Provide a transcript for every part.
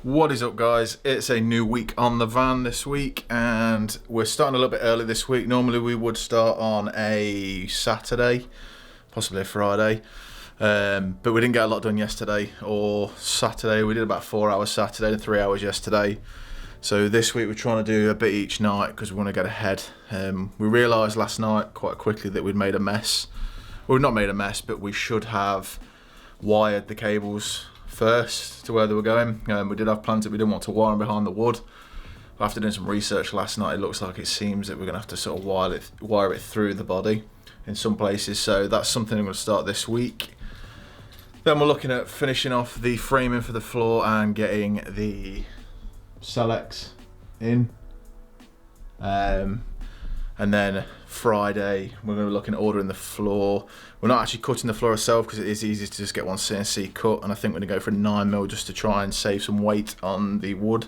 What is up, guys? It's a new week on the van this week, and we're starting a little bit early this week. Normally we would start on a Saturday, possibly a Friday, but we didn't get a lot done yesterday or Saturday. We did about 4 hours Saturday and 3 hours yesterday. So this week we're trying to do a bit each night because we want to get ahead. We realised last night quite quickly that we'd made a mess. Well, we've not made a mess, but we should have wired the cables first to where they were going. We did have plans that we didn't want to wire them behind the wood. After doing some research last night, it looks like it seems that we're going to have to sort of wire it through the body in some places. So that's something I'm going to start this week. Then we're looking at finishing off the framing for the floor and getting the Selex in. And then Friday we're going to be looking at ordering the floor. We're not actually cutting the floor ourselves because it is easy to just get one CNC cut, and I think we're going to go for a 9mm just to try and save some weight on the wood.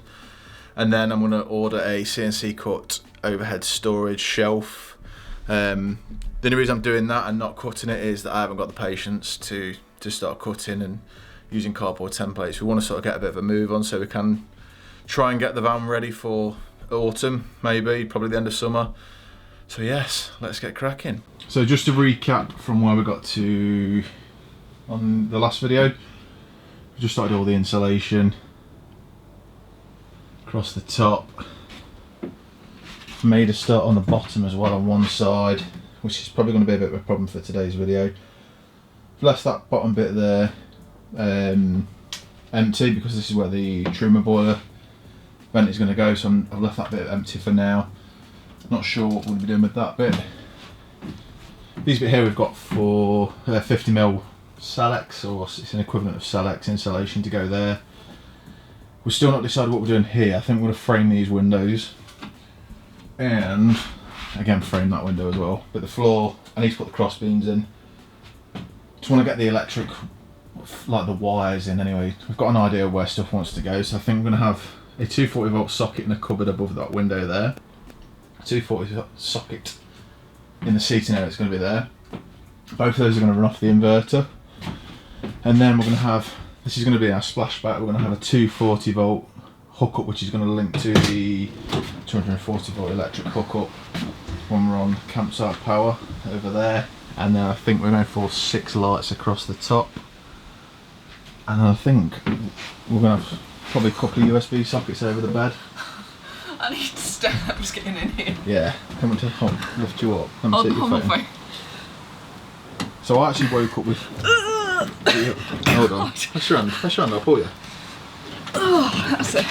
And then I'm going to order a CNC cut overhead storage shelf. The only reason I'm doing that and not cutting it is that I haven't got the patience to start cutting and using cardboard templates. We want to sort of get a bit of a move on so we can try and get the van ready for autumn, maybe, probably the end of summer. So yes, let's get cracking. So just to recap from where we got to on the last video, we just started all the insulation across the top. Made a start on the bottom as well on one side, which is probably going to be a bit of a problem for today's video. I've left that bottom bit there empty because this is where the trimmer boiler vent is going to go, so I've left that bit empty for now. Not sure what we'll be doing with that bit. These bit here we've got for 50mm Selex, or it's an equivalent of Selex insulation to go there. We're still not decided what we're doing here. I think we're going to frame these windows and again frame that window as well. But the floor, I need to put the cross beams in. Just want to get the electric, like the wires in anyway. We've got an idea of where stuff wants to go, so I think we're going to have a 240V socket in a cupboard above that window there. 240 socket in the seating area, it's going to be there. Both of those are going to run off the inverter, and then we're going to have, this is going to be our splashback, we're going to have a 240V hookup which is going to link to the 240V electric hookup when we're on campsite power over there. And then I think we're going for 6 lights across the top, and then I think we're going to have probably a couple of USB sockets over the bed. I need to stand up, just getting in here. Yeah, come on to lift you up. Come Hold sit your phone. So I actually woke up with. Hold on. Press your hand, I'll pull you. Oh, that's it.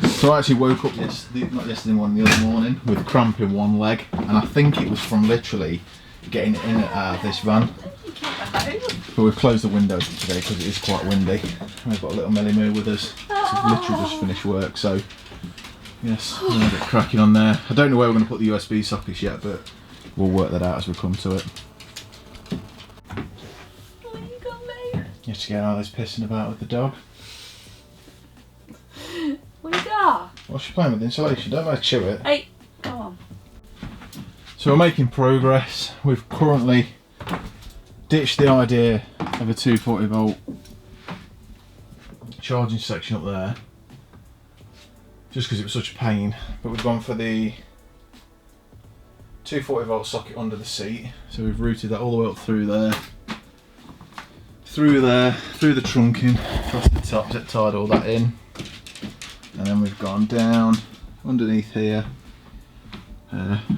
So I actually woke up not yesterday morning, the other morning, with cramp in one leg, and I think it was from literally getting in and out of this van. But we've closed the windows today because it is quite windy. We've got a little Melly Moo with us. So we've literally just finished work, so. Yes, we're going to get cracking on there. I don't know where we're going to put the USB sockets yet, but we'll work that out as we come to it. Where you go, mate? You have to get all this pissing about with the dog. Where you go? What's she playing with the insulation? Don't let her chew it. Hey, go on. So we're making progress. We've currently ditched the idea of a 240V charging section up there, just because it was such a pain, but we've gone for the 240V socket under the seat. So we've routed that all the way up through there, through the trunking, across the top, tied all that in, and then we've gone down underneath here,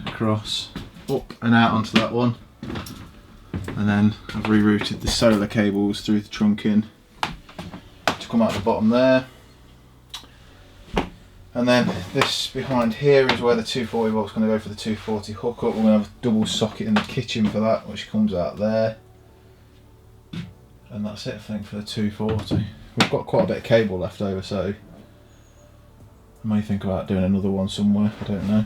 across, up and out onto that one, and then I've rerouted the solar cables through the trunking to come out the bottom there. And then this behind here is where the 240V is going to go for the 240 hookup. We're going to have a double socket in the kitchen for that, which comes out there. And that's it, I think, for the 240. We've got quite a bit of cable left over, so I may think about doing another one somewhere, I don't know.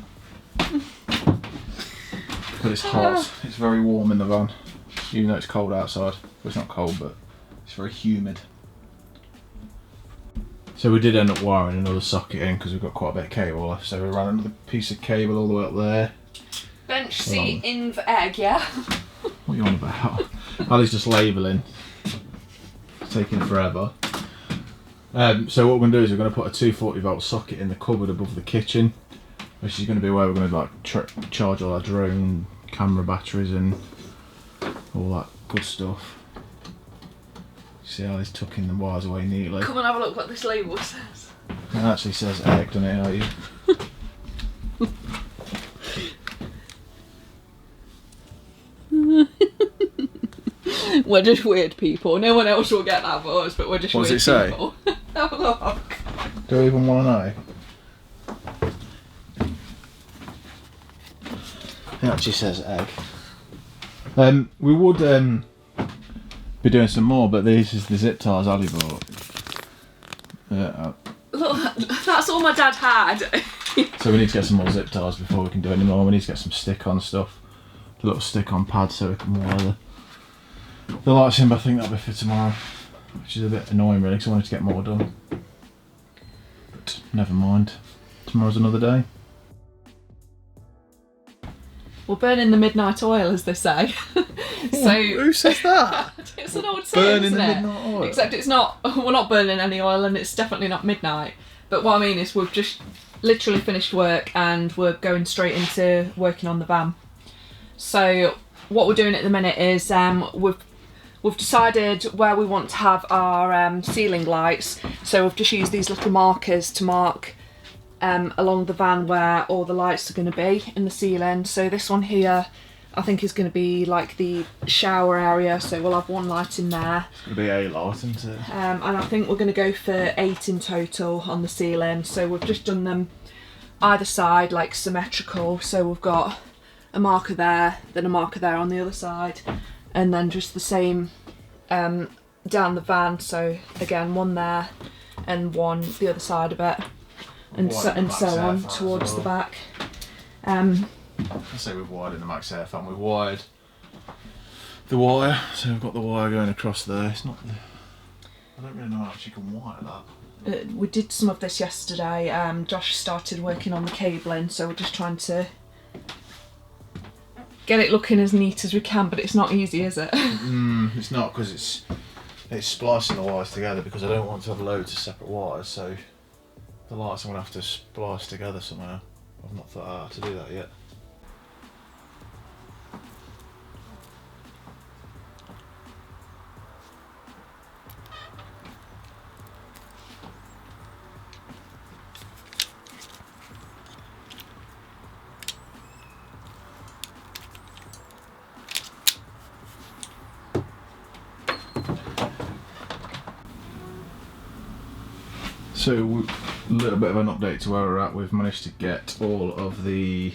But it's hot, it's very warm in the van, even though it's cold outside. Well, it's not cold, but it's very humid. So we did end up wiring another socket in because we've got quite a bit of cable left, so we ran another piece of cable all the way up there. Bench seat in for egg, yeah? What are you on about? Ali's just labelling. It's taking forever. So what we're going to do is we're going to put a 240 volt socket in the cupboard above the kitchen, which is going to be where we're going to like charge all our drone camera batteries and all that good stuff. See how he's tucking the wires away neatly. Come and have a look what this label says. It actually says egg, doesn't it, are you? We're just weird people. No one else will get that for us, but we're just what weird does it say? people. Have a look. Do you even want to know? It actually says egg. We would be doing some more, but this is the zip ties Ali bought. Look, that's all my dad had. So we need to get some more zip ties before we can do any more. We need to get some stick-on stuff. The little stick-on pad so we can wire the lights in, but I think that'll be for tomorrow. Which is a bit annoying really, because I wanted to get more done. But never mind. Tomorrow's another day. We're burning the midnight oil, as they say. So who says that? it's an old saying, Burning isn't the it? midnight oil. Except it's not. We're not burning any oil, and it's definitely not midnight. But what I mean is, we've just literally finished work, and we're going straight into working on the van. So what we're doing at the minute is we've decided where we want to have our ceiling lights. So we've just used these little markers to mark along the van where all the lights are going to be in the ceiling. So this one here I think is going to be like the shower area, so we'll have one light in there. It's going to be 8 lights, isn't it? And I think we're going to go for 8 in total on the ceiling. So we've just done them either side like symmetrical, so we've got a marker there, then a marker there on the other side, and then just the same down the van. So again, one there and one the other side of it, and so on towards the back. I say we've wired in the max air fan. We've wired the wire, so we've got the wire going across there. It's not. I don't really know how you can wire that. We did some of this yesterday. Josh started working on the cabling, so we're just trying to get it looking as neat as we can, but it's not easy, is it? It's not, because it's splicing the wires together, because I don't want to have loads of separate wires, so the lights I'm going to have to splice together somehow. I've not thought out how to do that yet. So, a little bit of an update to where we're at. We've managed to get all of the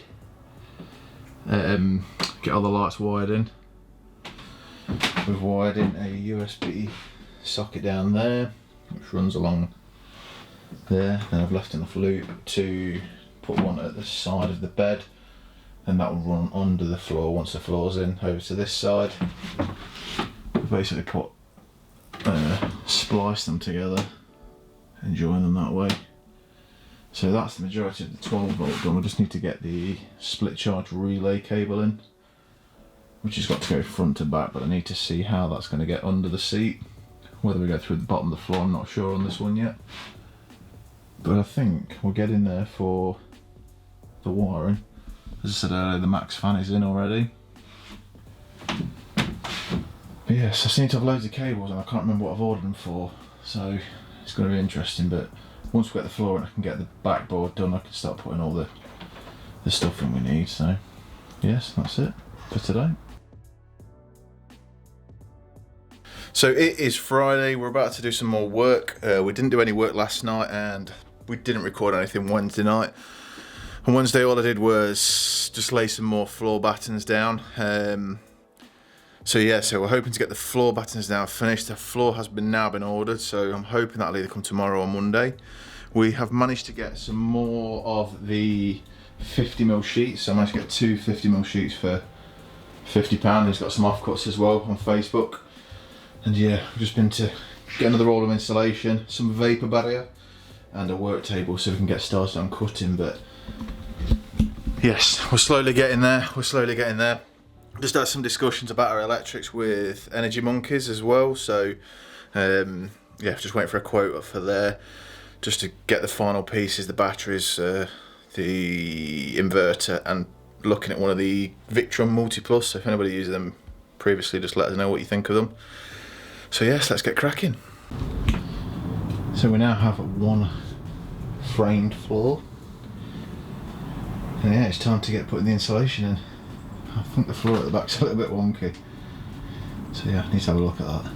get all the lights wired in. We've wired in a USB socket down there, which runs along there. Then I've left enough loop to put one at the side of the bed, and that will run under the floor once the floor's in over to this side. We've basically spliced them together and join them that way. So that's the majority of the 12 volt done. We just need to get the split charge relay cable in, which has got to go front to back, but I need to see how that's going to get under the seat. Whether we go through the bottom of the floor, I'm not sure on this one yet. But I think we'll get in there for the wiring. As I said earlier, the max fan is in already. But yes, I seem to have loads of cables and I can't remember what I've ordered them for. So it's going to be interesting, but once we get the floor and I can get the backboard done, I can start putting all the stuff in we need. So yes, that's it for today. So it is Friday, we're about to do some more work. We didn't do any work last night and we didn't record anything Wednesday night. On Wednesday all I did was just lay some more floor battens down. So we're hoping to get the floor battens now finished. The floor has now been ordered, so I'm hoping that'll either come tomorrow or Monday. We have managed to get some more of the 50mm sheets. So I managed to get 2 50mm sheets for £50. He's got some offcuts as well on Facebook. And yeah, we've just been to get another roll of insulation, some vapour barrier, and a work table so we can get started on cutting. But yes, we're slowly getting there. Just had some discussions about our electrics with Energy Monkeys as well. So yeah, just waiting for a quote for there, just to get the final pieces, the batteries, the inverter, and looking at one of the Victron Multiplus. So if anybody used them previously, just let us know what you think of them. So yes, let's get cracking. So we now have one framed floor, and yeah, it's time to get putting the insulation in. I think the floor at the back's a little bit wonky, so yeah, I need to have a look at that.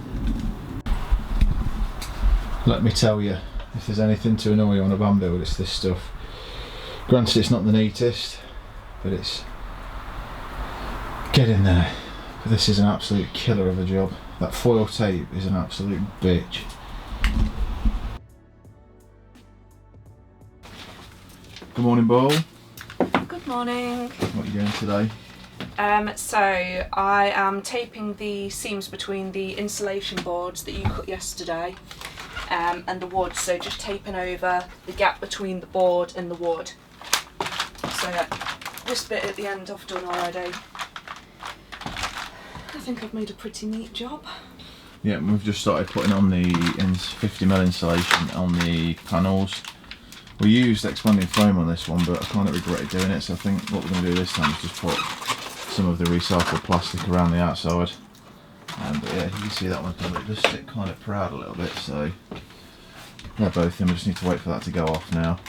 Let me tell you, if there's anything to annoy you on a VanBuild, it's this stuff. Granted, it's not the neatest, but it's getting there. But this is an absolute killer of a job. That foil tape is an absolute bitch. Good morning, Ball. Good morning. What are you doing today? So I am taping the seams between the insulation boards that you cut yesterday and the wood, so just taping over the gap between the board and the wood. So this bit at the end I've done already. I think I've made a pretty neat job. Yeah, we've just started putting on the 50mm insulation on the panels. We used expanding foam on this one, but I kind of regretted doing it, so I think what we're going to do this time is just put some of the recycled plastic around the outside. But yeah, you can see that one's done, but it does stick kind of proud a little bit, so they're both in. We just need to wait for that to go off now.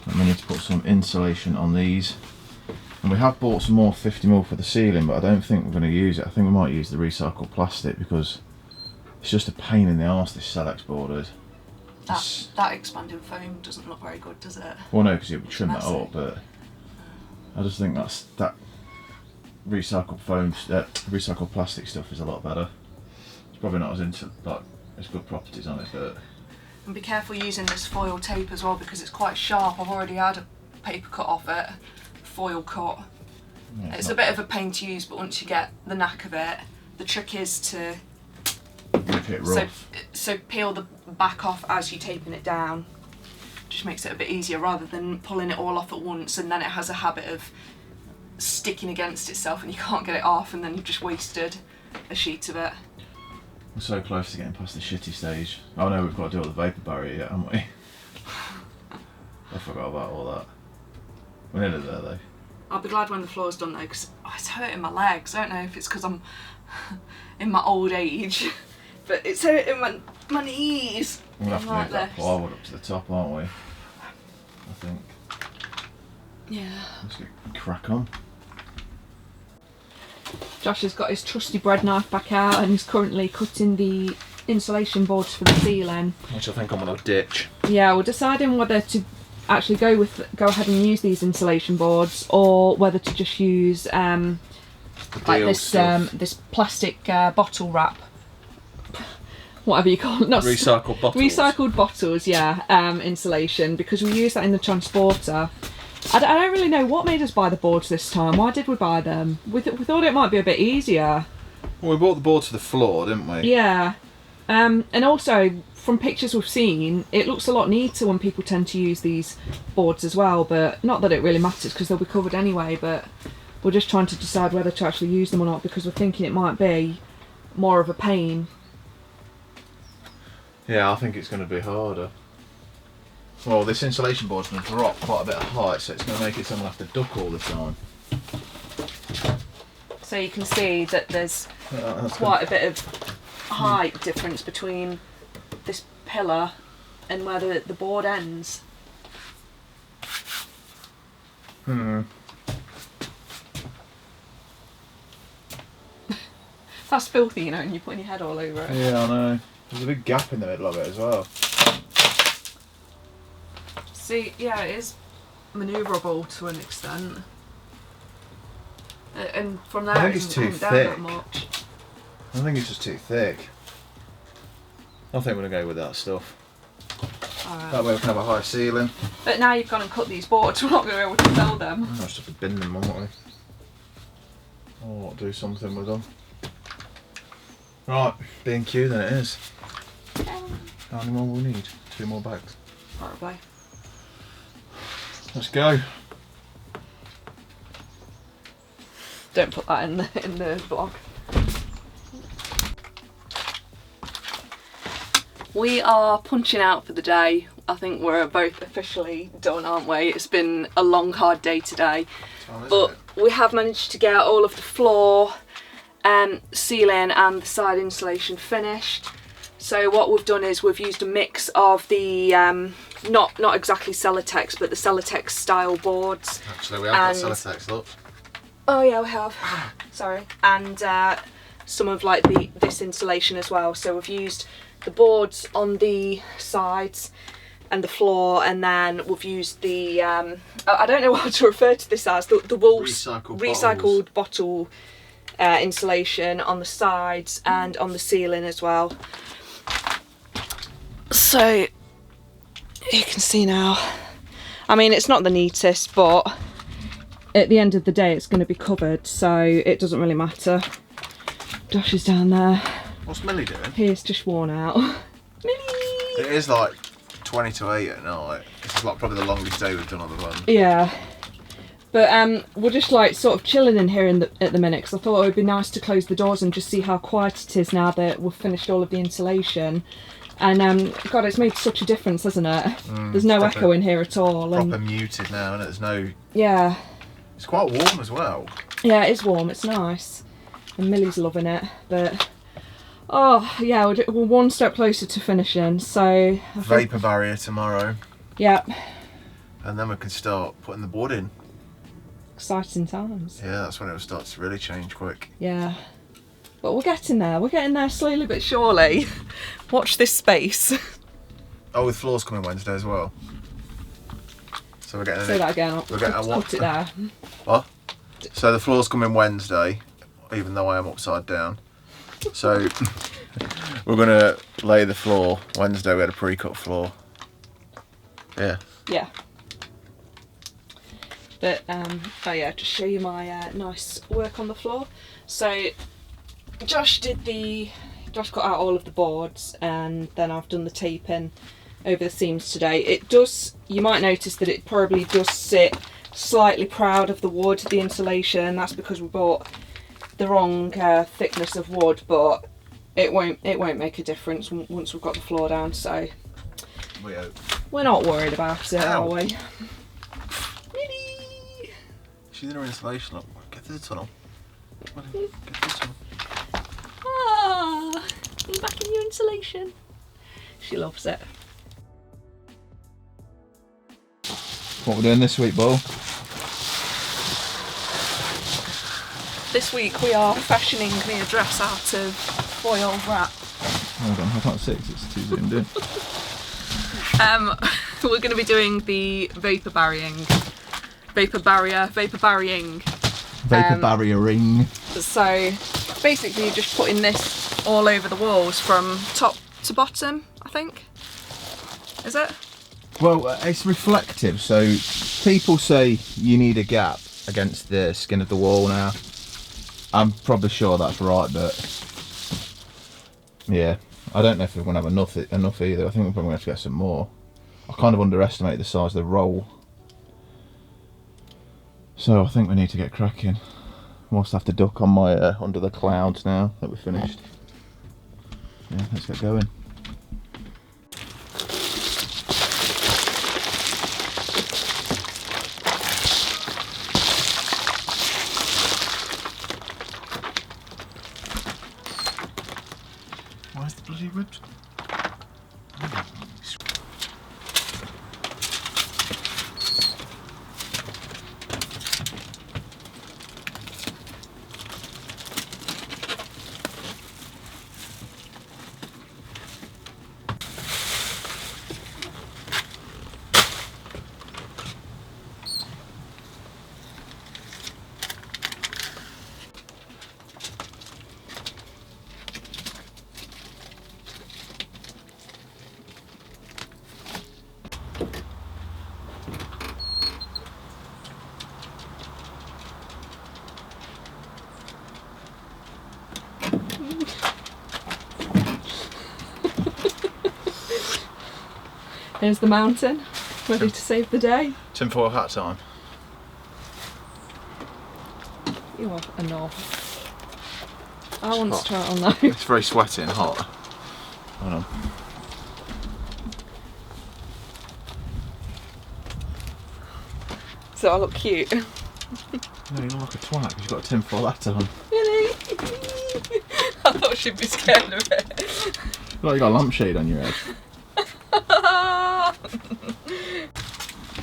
And we need to put some insulation on these. And we have bought some more 50mm for the ceiling, but I don't think we're going to use it. I think we might use the recycled plastic because it's just a pain in the arse, this Celex board is. That expanding foam doesn't look very good, does it? Well, no, because it would trim that up, but I just think that recycled foam, recycled plastic stuff is a lot better. It's probably not as good properties on it, but. And be careful using this foil tape as well because it's quite sharp. I've already had a paper cut off it, foil cut. Yeah, it's a bit of a pain to use, but once you get the knack of it, the trick is to rip it rough. So peel the back off as you're taping it down. Just makes it a bit easier rather than pulling it all off at once, and then it has a habit of sticking against itself and you can't get it off, and then you've just wasted a sheet of it. We're so close to getting past the shitty stage. Oh no, we've got to do all the vapour barrier yet, haven't we? I forgot about all that. We're nearly there though. I'll be glad when the floor's done though, because it's hurting my legs. I don't know if it's because I'm in my old age, but it's hurting my knees. We'll have to move that plywood up to the top, aren't we? I think. Yeah. Let's get crack on. Josh has got his trusty bread knife back out and he's currently cutting the insulation boards for the ceiling. Which I think I'm going to ditch. Yeah, we're deciding whether to actually go ahead and use these insulation boards, or whether to just use like this plastic bottle wrap, whatever you call it. Not recycled bottles. Recycled bottles, yeah. Insulation, because we use that in the transporter. I don't really know what made us buy the boards this time. Why did we buy them? We thought it might be a bit easier. Well, we bought the boards for the floor, didn't we? Yeah. And also, from pictures we've seen, it looks a lot neater when people tend to use these boards as well, but not that it really matters because they'll be covered anyway, but we're just trying to decide whether to actually use them or not because we're thinking it might be more of a pain. Yeah, I think it's going to be harder. Well, this insulation board's going to drop quite a bit of height, so it's going to make it someone have to duck all the time. So you can see that there's quite a bit of height difference between this pillar and where the board ends. That's filthy, you know, and you're putting your head all over it. Yeah, I know. There's a big gap in the middle of it as well. See, yeah, it is manoeuvrable to an extent. And from there, I think it's too down thick. that much. I think it's just too thick. I think we're going to go with that stuff. Alright. That way we can have a high ceiling. But now you've gone and cut these boards, we're not going to be able to sell them. I'll just have to bin them, won't we? Or do something with them. Right, B&Q then it is. How many more will we need? 2 more bags. Probably. Let's go. Don't put that in the vlog. We are punching out for the day. I think we're both officially done, aren't we? It's been a long, hard day today. But we have managed to get all of the floor, ceiling and the side insulation finished. So what we've done is we've used a mix of the, not exactly Celotex, but the Celotex style boards. Actually, we have got Celotex, look. Oh yeah, we have. Sorry. And some of like this insulation as well. So we've used the boards on the sides and the floor, and then we've used the I don't know how to refer to this as, the wool recycled bottle insulation on the sides and on the ceiling as well. So you can see now, I mean, it's not the neatest, but at the end of the day it's going to be covered, so it doesn't really matter. Josh is down there. What's Millie doing? He's just worn out. Millie! It is like 20 to 8 at night. It's like probably the longest day we've done on the run. Yeah. But we're just like sort of chilling in here at the minute, because I thought it would be nice to close the doors and just see how quiet it is now that we've finished all of the insulation. And God, it's made such a difference, hasn't it? There's no echo in here at all. Proper muted now, and there's no... Yeah. It's quite warm as well. Yeah, it is warm. It's nice. And Millie's loving it, but... Oh, yeah, we're one step closer to finishing, so... Vapour barrier tomorrow. Yep. And then we can start putting the board in. Exciting times. Yeah, that's when it will start to really change quick. Yeah. But we're getting there. We're getting there slowly but surely. Watch this space. Oh, with floors coming Wednesday as well. So we're getting... Say that again. Put it there. What? So the floors coming Wednesday, even though I am upside down. So we're going to lay the floor. Wednesday we had a pre-cut floor. Yeah. Yeah. But oh yeah, just show you my nice work on the floor. So Josh cut out all of the boards, and then I've done the taping over the seams today. It does, you might notice that it probably does sit slightly proud of the wood, the insulation. That's because we bought the wrong thickness of wood, but it won't make a difference once we've got the floor down, so we're not worried about it, are we? Really? She's in her insulation. Look, get through the tunnel. Get through the tunnel. Ah, you're back in your insulation. She loves it. What we're doing this week, Bo? This week we are fashioning me a dress out of foil wrap. Hold on, I can't see it 'cause it's too zoomed in. We're going to be doing the vapor barriering. Vapor barriering. So basically you're just putting this all over the walls from top to bottom, I think. Is it? Well, it's reflective, so people say you need a gap against the skin of the wall now. I'm probably sure that's right, but yeah, I don't know if we're going to have enough either. I think we're probably going to have to get some more. I kind of underestimated the size of the roll, so I think we need to get cracking. We'll have to duck on my under the clouds now that we're finished. Yeah, let's get going. Where's the bloody ribs? Here's the mountain, ready to save the day. Tinfoil hat time. You are a knob. I want to try it on though. It's very sweaty and hot. Hold on. So I look cute. No, you look like a twat because you've got a tinfoil hat on. Really? I thought she'd be scared of it. You look like you got a lampshade on your head.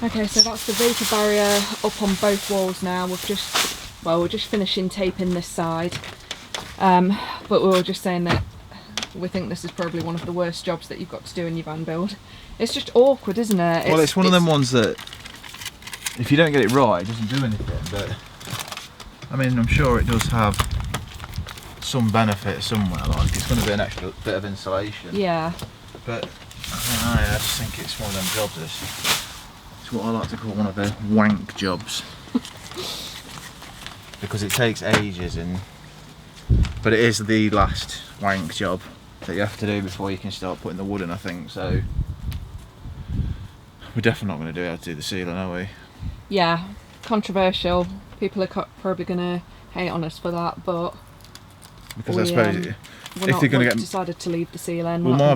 Okay, so that's the vapor barrier up on both walls now. We're just finishing taping this side. But we were just saying that we think this is probably one of the worst jobs that you've got to do in your van build. It's just awkward, isn't it? Well, it's one of them ones that if you don't get it right, it doesn't do anything. But I mean, I'm sure it does have some benefit somewhere. Like it's going to be an extra bit of insulation. Yeah. But I don't know. I just think it's one of them jobs. It's what I like to call one of the wank jobs because it takes ages, but it is the last wank job that you have to do before you can start putting the wood in. I think so. We're definitely not going to how to do the ceiling, are we? Yeah, controversial. People are probably going to hate on us for that, but because I suppose if they're going to get decided to leave the ceiling. Well, my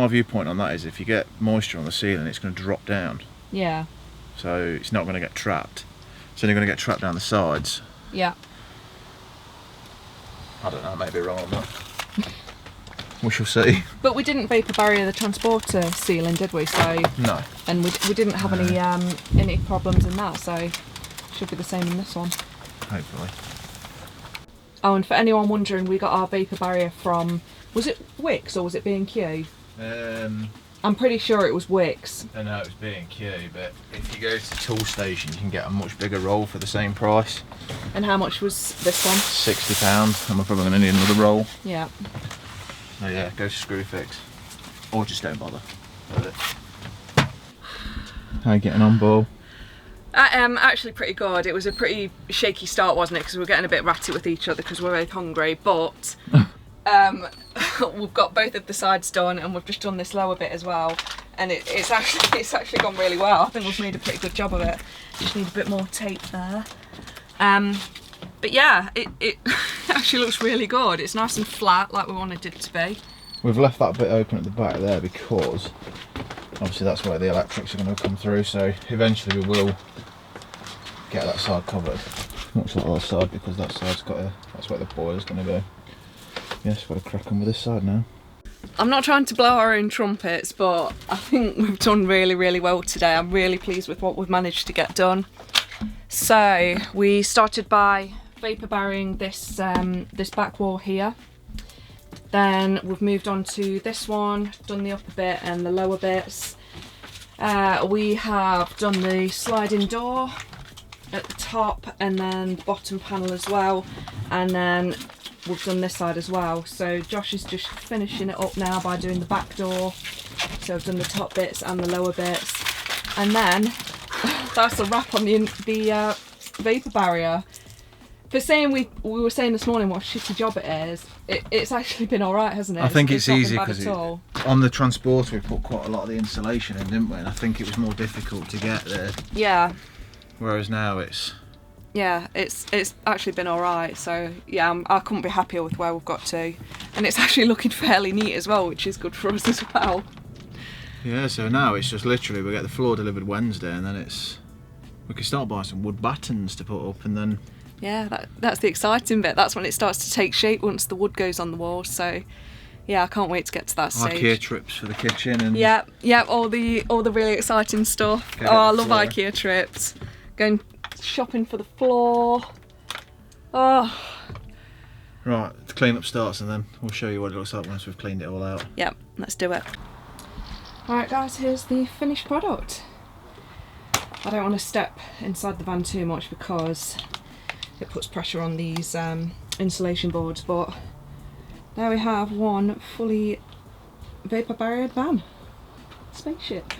viewpoint on that is if you get moisture on the ceiling, it's going to drop down. Yeah. So it's not going to get trapped. It's only going to get trapped down the sides. Yeah. I don't know. I may be wrong on that. We shall see. But we didn't vapor barrier the transporter ceiling, did we? So no. And we didn't have any problems in that, so should be the same in this one. Hopefully. Oh, and for anyone wondering, we got our vapor barrier from, was it Wicks or was it B&Q? I'm pretty sure it was Wicks. I know it was B&Q, but if you go to the tool station, you can get a much bigger roll for the same price. And how much was this one? £60, and we're probably going to need another roll. Yeah. Oh yeah, go to Screwfix. Or just don't bother with it. How are you getting on, Bo? Actually pretty good. It was a pretty shaky start, wasn't it? Because we were getting a bit ratty with each other because we're both hungry, but we've got both of the sides done and we've just done this lower bit as well. And it's actually gone really well. I think we've made a pretty good job of it. Just need a bit more tape there. But yeah, it actually looks really good. It's nice and flat like we wanted it to be. We've left that bit open at the back there because obviously that's where the electrics are going to come through, so eventually we will get that side covered. Much like that side, because that side's that's where the boiler's going to go. Yes, got to crack on with this side now. I'm not trying to blow our own trumpets, but I think we've done really, really well today. I'm really pleased with what we've managed to get done. So we started by vapor barrieing this this back wall here. Then we've moved on to this one, done the upper bit and the lower bits. We have done the sliding door at the top and then the bottom panel as well, and then we've done this side as well. So Josh is just finishing it up now by doing the back door. So I've done the top bits and the lower bits, and then that's a wrap on the vapor barrier. For saying we were saying this morning what a shitty job it is, it's actually been alright, hasn't it? I think it's easy not because been bad at all. on the transporter we put quite a lot of the insulation in, didn't we? And I think it was more difficult to get there. Yeah. Whereas now it's actually been alright. So yeah, I couldn't be happier with where we've got to, and it's actually looking fairly neat as well, which is good for us as well. Yeah. So now it's just literally we get the floor delivered Wednesday, and then we can start buying some wood battens to put up, and then. Yeah, that's the exciting bit. That's when it starts to take shape once the wood goes on the wall. So, yeah, I can't wait to get to that stage. IKEA trips for the kitchen and yeah, all the really exciting stuff. Oh, I love IKEA trips. Going shopping for the floor. Oh. Right, the clean-up starts, and then we'll show you what it looks like once we've cleaned it all out. Yep, let's do it. All right, guys, here's the finished product. I don't want to step inside the van too much because it puts pressure on these insulation boards, but there we have one fully vapor barriered van. Spaceship.